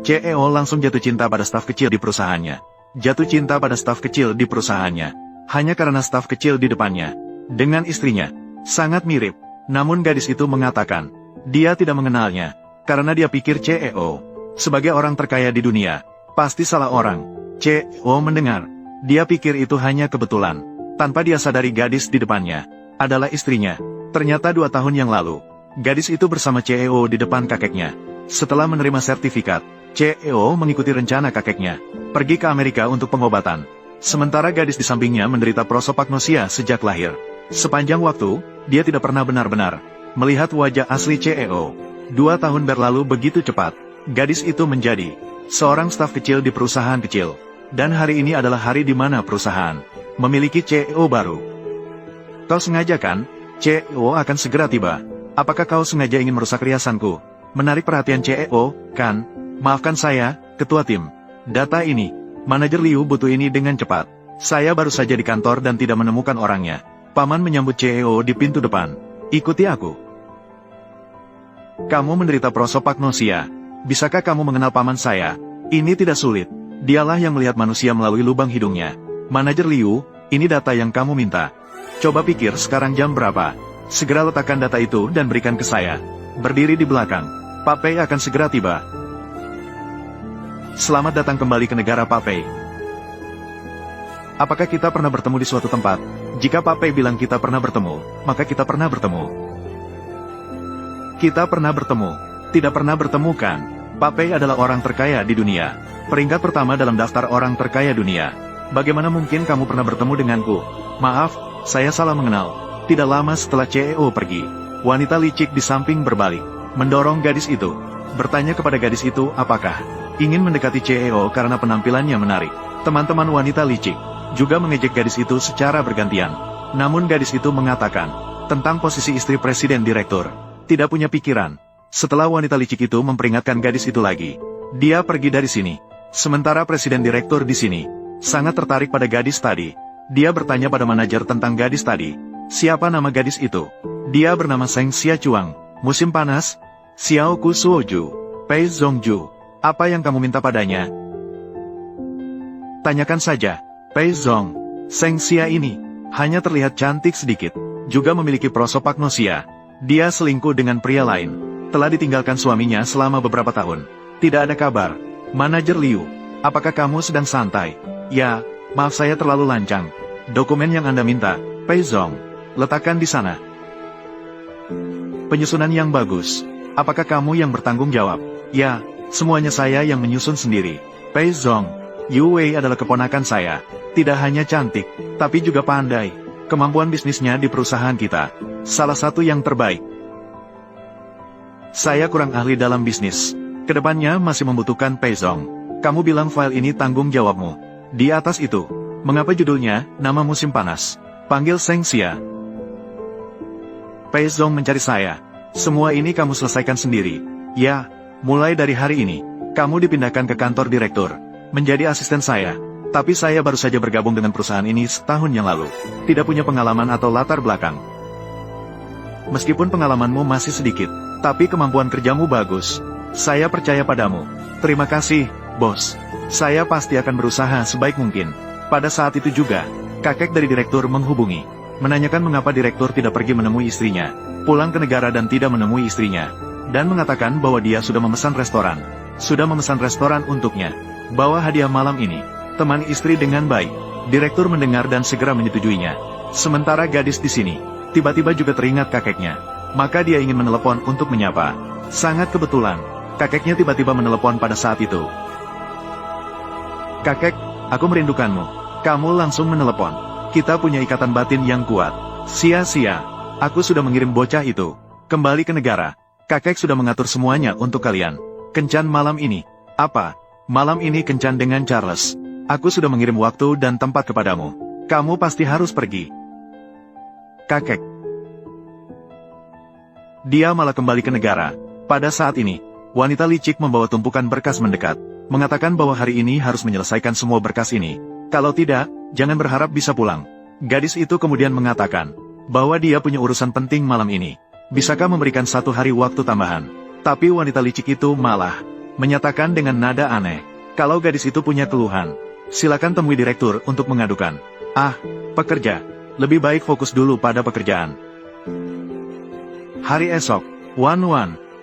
CEO langsung jatuh cinta pada staf kecil di perusahaannya. Jatuh cinta pada staf kecil di perusahaannya. Hanya karena staf kecil di depannya. Dengan istrinya. Sangat mirip. Namun gadis itu mengatakan, dia tidak mengenalnya. Karena dia pikir CEO, sebagai orang terkaya di dunia, pasti salah orang. CEO mendengar. Dia pikir itu hanya kebetulan. Tanpa dia sadari gadis di depannya adalah istrinya. Ternyata 2 tahun yang lalu, gadis itu bersama CEO di depan kakeknya. Setelah menerima sertifikat, CEO mengikuti rencana kakeknya, pergi ke Amerika untuk pengobatan. Sementara gadis di sampingnya menderita prosopagnosia sejak lahir. Sepanjang waktu, dia tidak pernah benar-benar melihat wajah asli CEO. 2 tahun berlalu begitu cepat. Gadis itu menjadi seorang staf kecil di perusahaan kecil. Dan hari ini adalah hari di mana perusahaan memiliki CEO baru. Kau sengaja kan? CEO akan segera tiba. Apakah kau sengaja ingin merusak riasanku? Menarik perhatian CEO, kan? Maafkan saya, ketua tim. Data ini, manajer Liu butuh ini dengan cepat. Saya baru saja di kantor dan tidak menemukan orangnya. Paman menyambut CEO di pintu depan. Ikuti aku. Kamu menderita prosopagnosia. Bisakah kamu mengenal paman saya? Ini tidak sulit. Dialah yang melihat manusia melalui lubang hidungnya. Manajer Liu, ini data yang kamu minta. Coba pikir sekarang jam berapa. Segera letakkan data itu dan berikan ke saya. Berdiri di belakang. Pak Pei akan segera tiba. Selamat datang kembali ke negara Pak Pei. Apakah kita pernah bertemu di suatu tempat? Jika Pak Pei bilang kita pernah bertemu, maka kita pernah bertemu. Kita pernah bertemu. Tidak pernah bertemu kan? Pak Pei adalah orang terkaya di dunia. Peringkat pertama dalam daftar orang terkaya dunia. Bagaimana mungkin kamu pernah bertemu denganku? Maaf, saya salah mengenal. Tidak lama setelah CEO pergi, wanita licik di samping berbalik, mendorong gadis itu. Bertanya kepada gadis itu apakah ingin mendekati CEO karena penampilannya menarik. Teman-teman wanita licik juga mengejek gadis itu secara bergantian. Namun gadis itu mengatakan tentang posisi istri presiden direktur. Tidak punya pikiran. Setelah wanita licik itu memperingatkan gadis itu lagi, dia pergi dari sini. Sementara presiden direktur di sini sangat tertarik pada gadis tadi. Dia bertanya pada manajer tentang gadis tadi. Siapa nama gadis itu? Dia bernama Seng Xia Chuang. Musim panas. Xiao Ku Suoju. Pei Zhongju. Apa yang kamu minta padanya? Tanyakan saja. Pei Zhong. Seng Xia ini hanya terlihat cantik sedikit. Juga memiliki prosopagnosia. Dia selingkuh dengan pria lain. Telah ditinggalkan suaminya selama beberapa tahun. Tidak ada kabar. Manajer Liu, apakah kamu sedang santai? Ya, maaf saya terlalu lancang. Dokumen yang Anda minta, Pei Zhong, letakkan di sana. Penyusunan yang bagus. Apakah kamu yang bertanggung jawab? Ya, semuanya saya yang menyusun sendiri. Pei Zhong, Yu Wei adalah keponakan saya. Tidak hanya cantik, tapi juga pandai. Kemampuan bisnisnya di perusahaan kita salah satu yang terbaik. Saya kurang ahli dalam bisnis. Kedepannya masih membutuhkan Pei Zhong. Kamu bilang file ini tanggung jawabmu. Di atas itu, mengapa judulnya, nama musim panas? Panggil Seng Xia. Pei Zhong mencari saya. Semua ini kamu selesaikan sendiri. Ya, mulai dari hari ini, kamu dipindahkan ke kantor direktur. Menjadi asisten saya. Tapi saya baru saja bergabung dengan perusahaan ini setahun yang lalu. Tidak punya pengalaman atau latar belakang. Meskipun pengalamanmu masih sedikit, tapi kemampuan kerjamu bagus. Saya percaya padamu. Terima kasih, bos. Saya pasti akan berusaha sebaik mungkin. Pada saat itu juga, kakek dari direktur menghubungi. Menanyakan mengapa direktur tidak pergi menemui istrinya. Pulang ke negara dan tidak menemui istrinya. Dan mengatakan bahwa dia sudah memesan restoran. Sudah memesan restoran untuknya. Bawa hadiah malam ini. Temani istri dengan baik. Direktur mendengar dan segera menyetujuinya. Sementara gadis di sini, tiba-tiba juga teringat kakeknya. Maka dia ingin menelepon untuk menyapa. Sangat kebetulan. Kakeknya tiba-tiba menelepon pada saat itu. Kakek, aku merindukanmu. Kamu langsung menelepon. Kita punya ikatan batin yang kuat. Sia-sia. Aku sudah mengirim bocah itu. Kembali ke negara. Kakek sudah mengatur semuanya untuk kalian. Kencan malam ini. Apa? Malam ini kencan dengan Charles. Aku sudah mengirim waktu dan tempat kepadamu. Kamu pasti harus pergi. Kakek. Dia malah kembali ke negara. Pada saat ini, wanita licik membawa tumpukan berkas mendekat, mengatakan bahwa hari ini harus menyelesaikan semua berkas ini. Kalau tidak, jangan berharap bisa pulang. Gadis itu kemudian mengatakan bahwa dia punya urusan penting malam ini. Bisakah memberikan 1 hari waktu tambahan? Tapi wanita licik itu malah menyatakan dengan nada aneh. Kalau gadis itu punya keluhan, silakan temui direktur untuk mengadukan. Ah, pekerja. Lebih baik fokus dulu pada pekerjaan. Hari esok, Wan,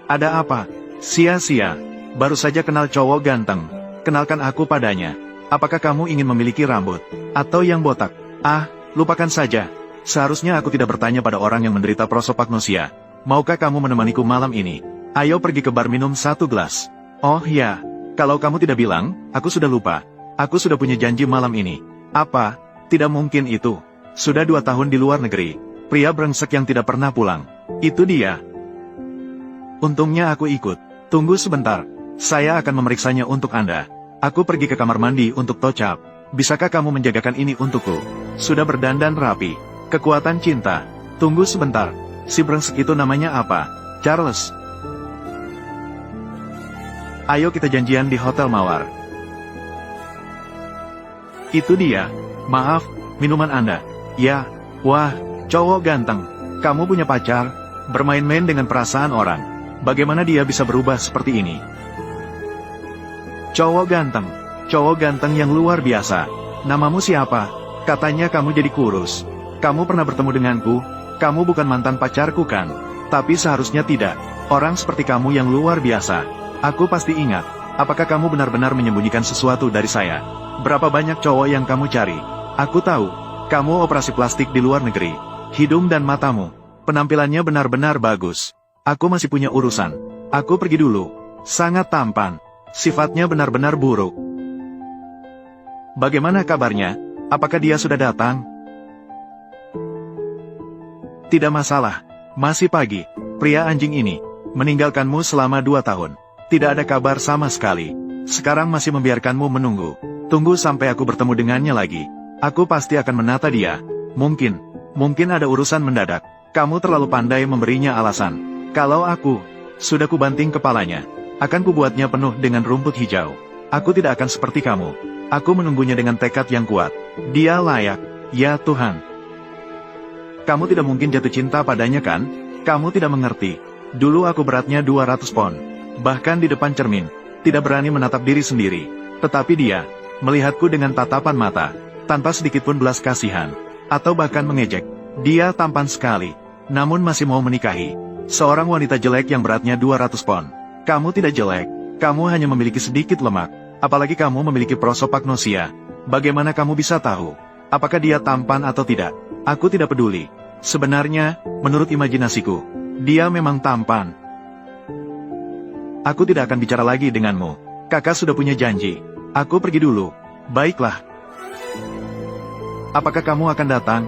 ada apa? Sia-sia, baru saja kenal cowok ganteng. Kenalkan aku padanya. Apakah kamu ingin memiliki rambut? Atau yang botak? Ah, lupakan saja. Seharusnya aku tidak bertanya pada orang yang menderita prosopagnosia. Maukah kamu menemaniku malam ini? Ayo pergi ke bar minum 1 gelas. Oh ya, kalau kamu tidak bilang, aku sudah lupa. Aku sudah punya janji malam ini. Apa? Tidak mungkin itu. Sudah 2 tahun di luar negeri. Pria brengsek yang tidak pernah pulang. Itu dia. Untungnya aku ikut. Tunggu sebentar. Saya akan memeriksanya untuk Anda. Aku pergi ke kamar mandi untuk touch-up. Bisakah kamu menjagakan ini untukku? Sudah berdandan rapi. Kekuatan cinta. Tunggu sebentar. Si brengsek itu namanya apa? Charles. Ayo kita janjian di Hotel Mawar. Itu dia. Maaf, minuman Anda. Ya, wah, cowok ganteng. Kamu punya pacar? Bermain-main dengan perasaan orang. Bagaimana dia bisa berubah seperti ini? Cowok ganteng yang luar biasa. Namamu siapa? Katanya kamu jadi kurus. Kamu pernah bertemu denganku? Kamu bukan mantan pacarku kan? Tapi seharusnya tidak. Orang seperti kamu yang luar biasa. Aku pasti ingat. Apakah kamu benar-benar menyembunyikan sesuatu dari saya? Berapa banyak cowok yang kamu cari? Aku tahu. Kamu operasi plastik di luar negeri. Hidung dan matamu. Penampilannya benar-benar bagus. Aku masih punya urusan. Aku pergi dulu. Sangat tampan. Sifatnya benar-benar buruk. Bagaimana kabarnya? Apakah dia sudah datang? Tidak masalah. Masih pagi. Pria anjing ini meninggalkanmu selama 2 tahun. Tidak ada kabar sama sekali. Sekarang masih membiarkanmu menunggu. Tunggu sampai aku bertemu dengannya lagi. Aku pasti akan menata dia. Mungkin ada urusan mendadak. Kamu terlalu pandai memberinya alasan. Kalau aku sudah kubanting kepalanya, akan kubuatnya penuh dengan rumput hijau. Aku tidak akan seperti kamu. Aku menunggunya dengan tekad yang kuat. Dia layak. Ya Tuhan. Kamu tidak mungkin jatuh cinta padanya kan? Kamu tidak mengerti. Dulu aku beratnya 200 pon. Bahkan di depan cermin. Tidak berani menatap diri sendiri. Tetapi dia melihatku dengan tatapan mata. Tanpa sedikit pun belas kasihan, atau bahkan mengejek. Dia tampan sekali, namun masih mau menikahi seorang wanita jelek yang beratnya 200 pon. Kamu tidak jelek, kamu hanya memiliki sedikit lemak, apalagi kamu memiliki prosopagnosia. Bagaimana kamu bisa tahu, apakah dia tampan atau tidak? Aku tidak peduli. Sebenarnya, menurut imajinasiku, dia memang tampan. Aku tidak akan bicara lagi denganmu. Kakak sudah punya janji. Aku pergi dulu. Baiklah. Apakah kamu akan datang?